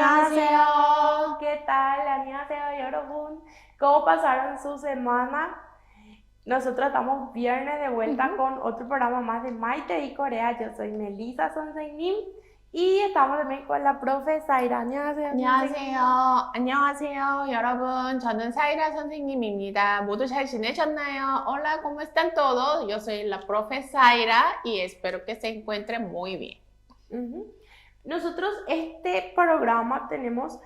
안녕하세요. ¿Qué tal? 안녕하세요, 여러분. ¿Cómo pasaron su semana? Nosotros estamos viernes de vuelta con otro programa más de Maite y Corea. Yo soy Melissa Sonsenim y estamos también con la profe Zaira. 안녕하세요, 선생님. 안녕하세요, 여러분. 저는 사이라 선생님입니다. 모두 잘 지내셨나요? Hola, ¿cómo están todos? Yo soy la profe Zaira y espero que se encuentren muy bien. Ujú. Nosotros este programa tenemos,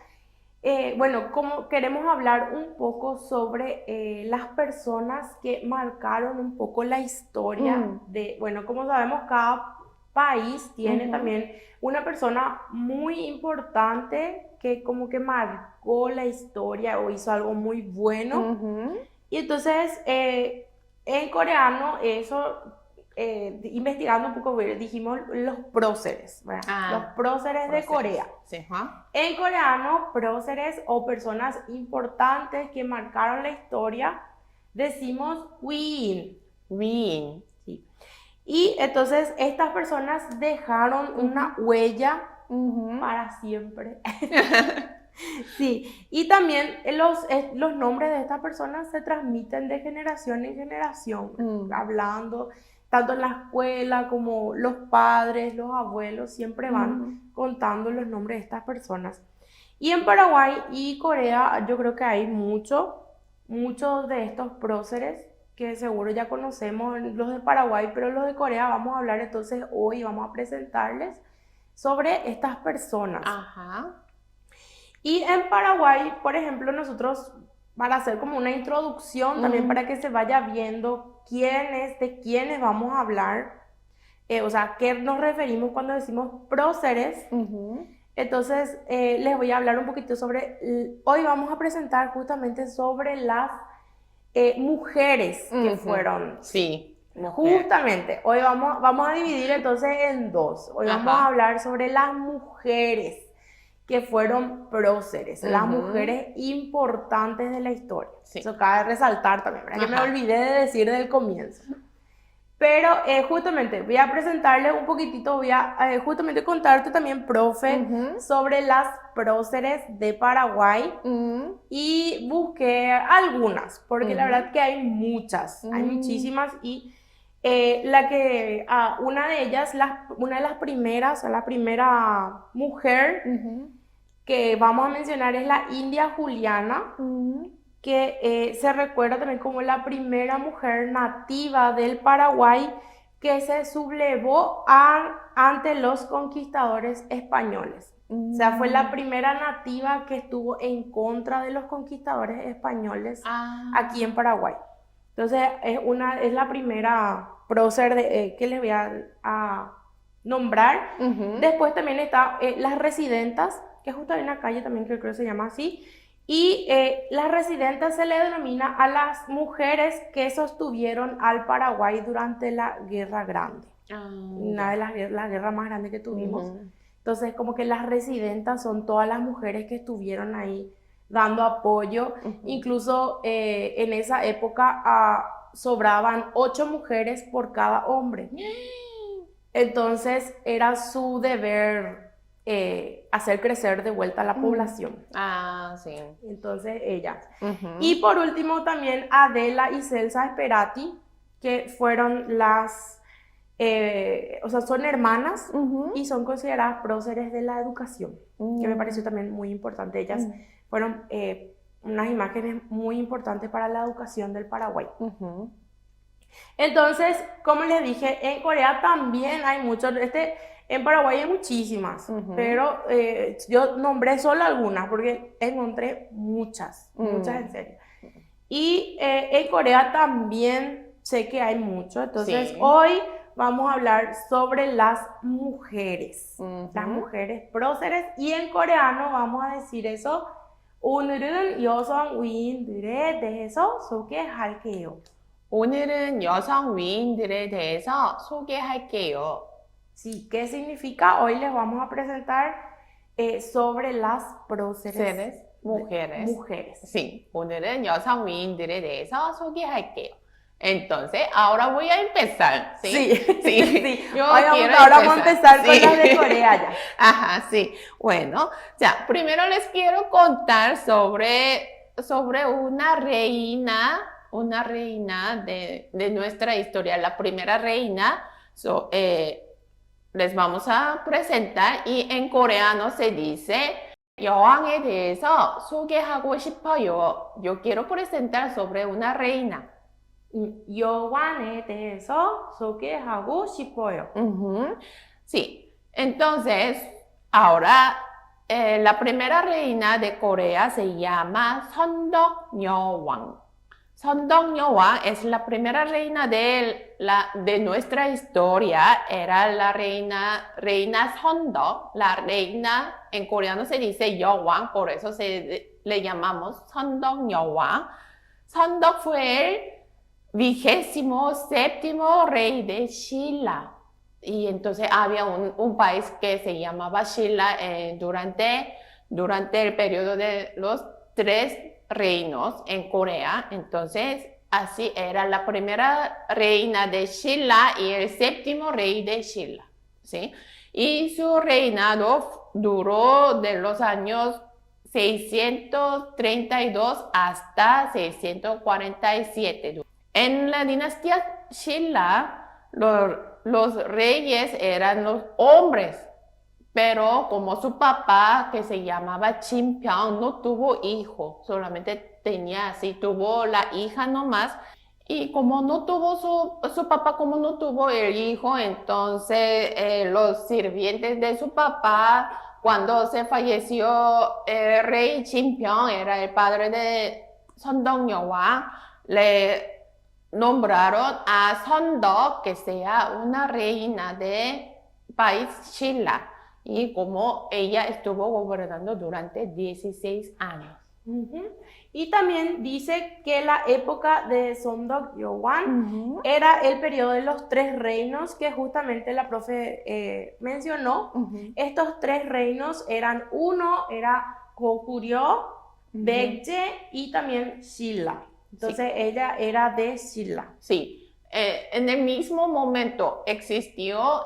como queremos hablar un poco sobre las personas que marcaron un poco la historia de, bueno, como sabemos, cada país tiene también una persona muy importante que como que marcó la historia o hizo algo muy bueno. Y entonces, en coreano, eso, investigando un poco, dijimos los próceres, ¿verdad? Los próceres de Corea. Sí, En coreano, próceres o personas importantes que marcaron la historia, decimos 위인. 위인. Sí. Y entonces estas personas dejaron una huella para siempre. Sí, y también los nombres de estas personas se transmiten de generación en generación, hablando tanto en la escuela como los padres, los abuelos, siempre van contando los nombres de estas personas. Y en Paraguay y Corea yo creo que hay muchos de estos próceres que seguro ya conocemos, los de Paraguay, pero los de Corea vamos a hablar entonces hoy, vamos a presentarles sobre estas personas. Ajá. Y en Paraguay, por ejemplo, nosotros, para hacer como una introducción, también para que se vaya viendo de quiénes vamos a hablar, o sea, qué nos referimos cuando decimos próceres. Entonces, les voy a hablar un poquito hoy vamos a presentar justamente sobre las mujeres que fueron. Sí. Justamente, hoy vamos a dividir entonces en dos. Hoy vamos a hablar sobre las mujeres que fueron próceres, las mujeres importantes de la historia. Sí. Eso cabe resaltar también, ¿verdad? Que me olvidé de decir del comienzo. Pero justamente voy a presentarle un poquitito, voy a justamente contarte también, profe, sobre las próceres de Paraguay. Y busqué algunas, porque la verdad que hay muchas, hay muchísimas. Y una de ellas, una de las primeras, la primera mujer que vamos a mencionar es la India Juliana, que se recuerda también como la primera mujer nativa del Paraguay que se sublevó ante los conquistadores españoles. O sea, fue la primera nativa que estuvo en contra de los conquistadores españoles aquí en Paraguay. Entonces, es la primera prócer que les voy a nombrar. Después también está las residentas, que justo hay una calle también que creo que se llama así. Y las residentas se le denomina a las mujeres que sostuvieron al Paraguay durante la Guerra Grande. Una de las guerras más grandes que tuvimos. Entonces, como que las residentas son todas las mujeres que estuvieron ahí dando apoyo. Incluso en esa época sobraban 8 mujeres por cada hombre. Entonces, era su deber hacer crecer de vuelta la población. Sí. Entonces, ellas. Y por último, también Adela y Celsa Esperati, que fueron o sea, son hermanas y son consideradas próceres de la educación, que me pareció también muy importante. Ellas fueron unas imágenes muy importantes para la educación del Paraguay. Entonces, como les dije, en Corea también hay muchos, en Paraguay hay muchísimas, pero yo nombré solo algunas porque encontré muchas en serio. Y en Corea también sé que hay mucho, entonces hoy vamos a hablar sobre las mujeres próceres, y en coreano vamos a decir eso. 오늘은 여성 위인들에 대해서 소개할게요. 오늘은 여성 위인들에 대해서 소개할게요. Sí, ¿qué significa? Hoy les vamos a presentar sobre las próceres. 무jeres. Mujeres. Sí, 오늘은 여성 위인들에 대해서 소개할게요. Entonces, ahora voy a empezar, ¿sí? Sí, Sí, sí. yo Ahora quiero vamos a empezar con sí. las de Corea ya. Ajá, sí. Bueno, ya, primero les quiero contar sobre una reina de nuestra historia, la primera reina. Les vamos a presentar y en coreano se dice 여왕에 대해서 소개하고 싶어요. Yo quiero presentar sobre una reina. 여왕에 대해서 소개하고 싶어요. Ujú. Sí, entonces, ahora la primera reina de Corea se llama Sondeok-yeowang. Sondeok-yeowang es la primera reina de nuestra historia, era la reina Sondeok, la reina, en coreano se dice Yeowang, por eso le llamamos Sondeok-yeowang. Sondeok fue el 27º rey de Shilla. Y entonces había un país que se llamaba Shilla durante el periodo de los 3 reinos en Corea. Entonces, así era la primera reina de Shilla y el 7º rey de Shilla, ¿sí? Y su reinado duró de los años 632 hasta 647. En la dinastía Shilla, los reyes eran los hombres, pero como su papá, que se llamaba Chimpyeong, no tuvo hijo, solamente tuvo la hija nomás, y como no tuvo su papá, como no tuvo el hijo, entonces los sirvientes de su papá, cuando se falleció el rey Chimpyeong, era el padre de Sondeok-yeowang, le nombraron a Sondeok que sea una reina de país Shilla. Y como ella estuvo gobernando durante 16 años. Y también dice que la época de Sondeok-yeowang era el periodo de los 3 reinos que justamente la profe mencionó. Estos 3 reinos eran, uno era Goguryeo, Baekje y también Shilla. Entonces ella era de Shilla. Sí, en el mismo momento existían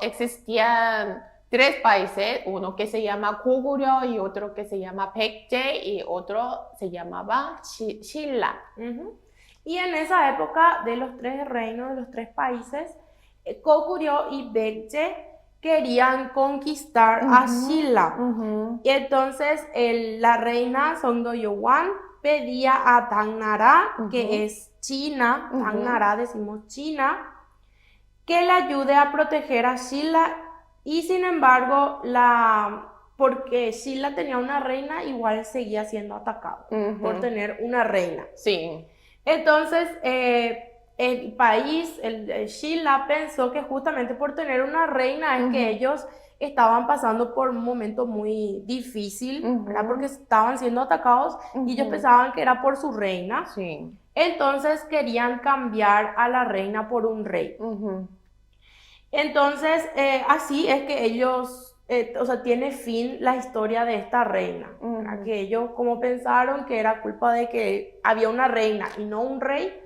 3 países, uno que se llama Goguryeo y otro que se llama Baekje y otro se llamaba Shilla. Y en esa época de los 3 reinos, de los 3 países, Goguryeo y Baekje querían conquistar a Shilla. Y entonces la reina Sondeok-yeowang pedía a Dangnara, que es China, Dangnara decimos China, que le ayude a proteger a Shilla. Y sin embargo, porque Shilla tenía una reina, igual seguía siendo atacado por tener una reina. Sí. Entonces, el país, el Shilla, pensó que justamente por tener una reina es que ellos estaban pasando por un momento muy difícil, ¿verdad? Porque estaban siendo atacados y ellos pensaban que era por su reina. Sí. Entonces querían cambiar a la reina por un rey. Entonces, así es que ellos, tiene fin la historia de esta reina. Que ellos, como pensaron que era culpa de que había una reina y no un rey,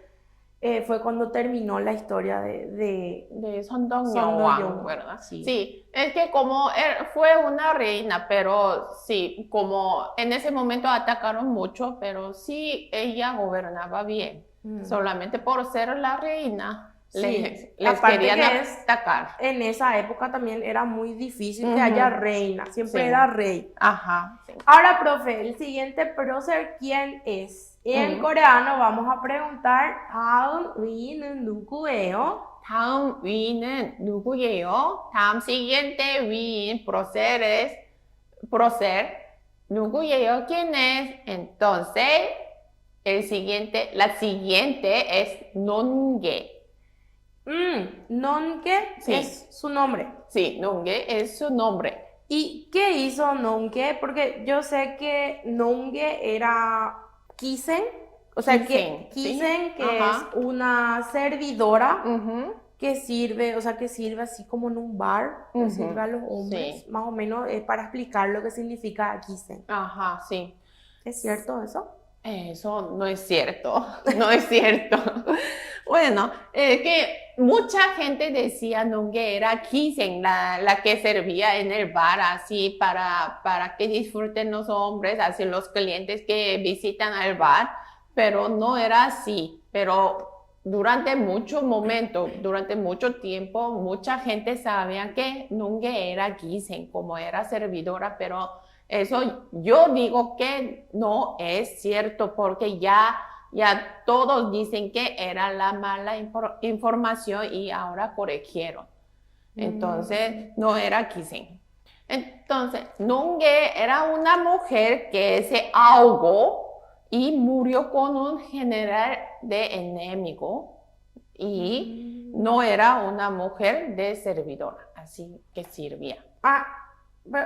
fue cuando terminó la historia de Sondeok-yeowang, ¿verdad? Sí, es que como fue una reina, pero sí, como en ese momento atacaron mucho, pero sí ella gobernaba bien, solamente por ser la reina. Les querían atacar. En esa época también era muy difícil que haya reina, siempre era rey. Ajá. Sí. Ahora, profe, el siguiente prócer, ¿quién es? En coreano vamos a preguntar 다음 위는 누구예요? 다음 위는 누구예요? 다음 siguiente 위인 prócer, 누구예요? ¿Quién es? Entonces, la siguiente es Nongue. Nongue es su nombre. Sí, Nongue es su nombre. ¿Y qué hizo Nongue? Porque yo sé que Nongue era Kisen, o sea, Kisen, que es una servidora que sirve, que sirve así como en un bar, que sirve a los hombres, más o menos para explicar lo que significa Kisen. Ajá, sí. ¿Es cierto eso? Eso no es cierto, no es cierto. Bueno, que mucha gente decía no que era Kisen la que servía en el bar así para que disfruten los hombres, así los clientes que visitan al bar, pero no era así. Pero durante mucho momento, durante mucho tiempo, mucha gente sabía que nunca era Kisen, como era servidora, pero eso yo digo que no es cierto porque ya todos dicen que era la mala información y ahora corrigieron. Entonces, no era Kissing. Entonces, Nungue era una mujer que se ahogó y murió con un general de enemigo y no era una mujer de servidora, así que sirvía.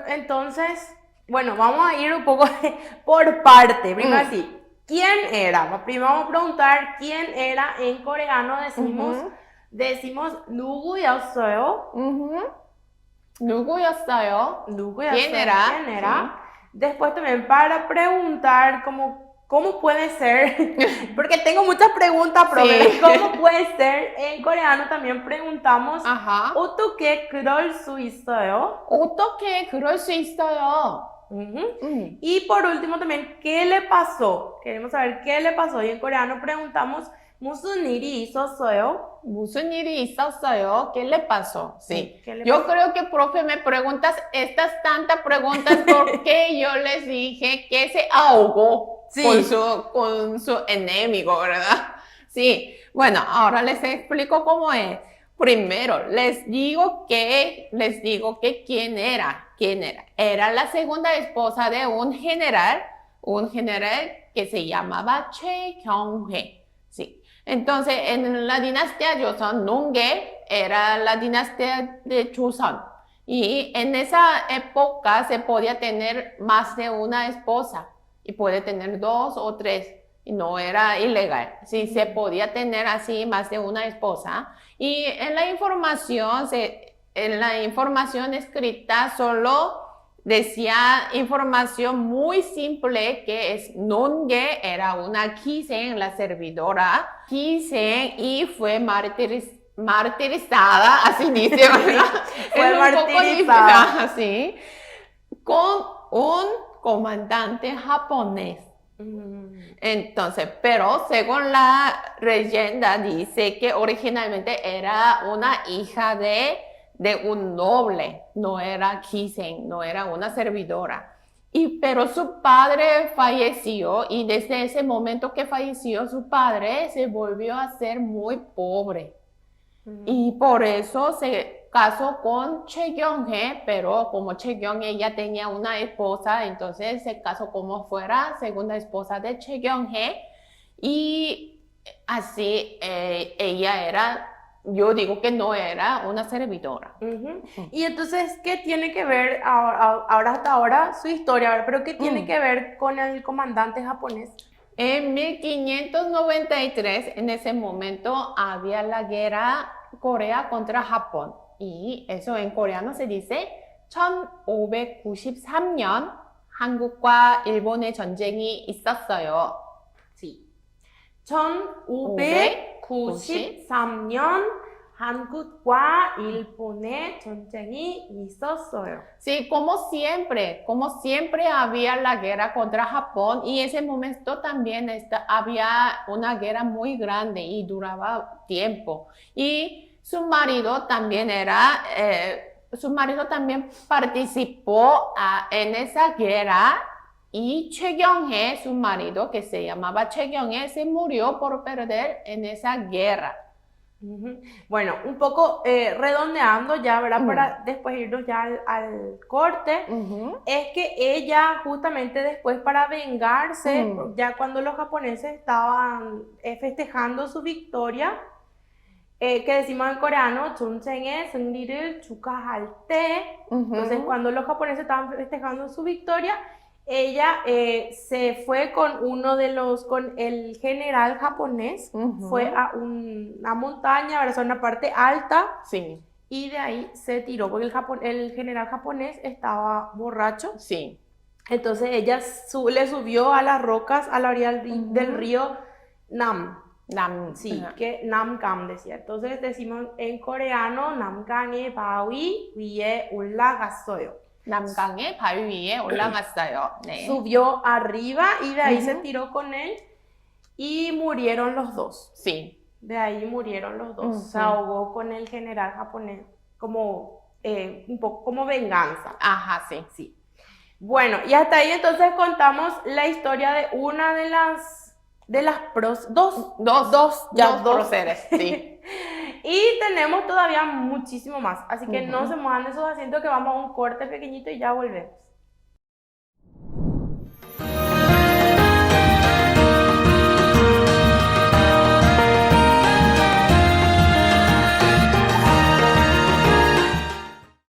Entonces, bueno, vamos a ir un poco por parte. Primero así. ¿Quién era? Primero vamos a preguntar quién era. En coreano decimos 누구였어요? 누구였어요? ¿Quién era? ¿Quién era? Sí. Después también para preguntar cómo puede ser, porque tengo muchas preguntas, pero sí. ¿Cómo puede ser? En coreano también preguntamos 어떻게 그럴 수 있어요? 어떻게 그럴 수 있어요? Y por último también, ¿qué le pasó? Queremos saber qué le pasó. Y en coreano preguntamos, 무슨 일이 있었어요? 무슨 일이 있었어요? ¿Qué le pasó? Sí. Yo creo que, profe, me preguntas estas tantas preguntas porque yo les dije que se ahogó con su enemigo, ¿verdad? Sí. Bueno, ahora les explico cómo es. Primero, les digo que quién era. Era la segunda esposa de un general que se llamaba Choi Kyung-hee. Sí. Entonces, en la dinastía Joseon, Nungye era la dinastía de Joseon. Y en esa época se podía tener más de una esposa y puede tener 2 o 3. Y no era ilegal. Sí, se podía tener así más de una esposa. Y en la información escrita solo decía información muy simple que es Nungye era una Kisen, la servidora Kisen, y fue martirizada, así dice, ¿verdad? Fue martirizada, así, con un comandante japonés. Entonces, pero según la leyenda dice que originalmente era una hija de un noble, no era Kisen, no era una servidora. Pero su padre falleció y desde ese momento que falleció su padre se volvió a ser muy pobre. Y por eso se casó con Choi Kyung-hee, pero como Choi Kyung-hee ya tenía una esposa, entonces se casó como fuera segunda esposa de Choi Kyung-hee. Y así ella era, yo digo que no era una servidora. Y entonces, ¿qué tiene que ver hasta ahora su historia? Pero ¿qué tiene que ver con el comandante japonés? En 1593, en ese momento, había la guerra Corea contra Japón. Y eso en coreano se dice 1593년 한국과 일본의 전쟁이 있었어요. Sí. 1593년 한국과 일본의 전쟁이 있었어요. Sí, como siempre había la guerra contra Japón y en ese momento también había una guerra muy grande y duraba tiempo. Y su marido también participó en esa guerra y Choi Kyung-hee, su marido, que se llamaba Choi Kyung-hee, se murió por perder en esa guerra. Bueno, un poco redondeando ya, ¿verdad? Para después irnos ya al corte, es que ella justamente después para vengarse, ya cuando los japoneses estaban festejando su victoria, que decimos en coreano, 전쟁의 승리를 축하할 때, entonces cuando los japoneses estaban festejando su victoria, ella se fue con el general japonés, fue a una montaña, ¿verdad? O sea, una parte alta, sí. Y de ahí se tiró, porque el general japonés estaba borracho. Sí. Entonces ella le subió a las rocas a la orilla del río Nam. Nam, Sí, ajá. que Namkam decía. Entonces decimos en coreano, Namkan의 바위 위에 올라갔어요. 남강의 바위 위에 올라갔어요. 네. Subió arriba y de ahí se Ujú. tiró con él y murieron los dos. Sí. De ahí murieron los dos. Se Ujú. ahogó con el general japonés como un poco como venganza. Ajá, sí. Sí. Bueno, y hasta ahí entonces contamos la historia de una de las dos próceres, sí. Y tenemos todavía muchísimo más, así que no Ujú. se muevan de esos asientos que vamos a un corte pequeñito y ya volvemos.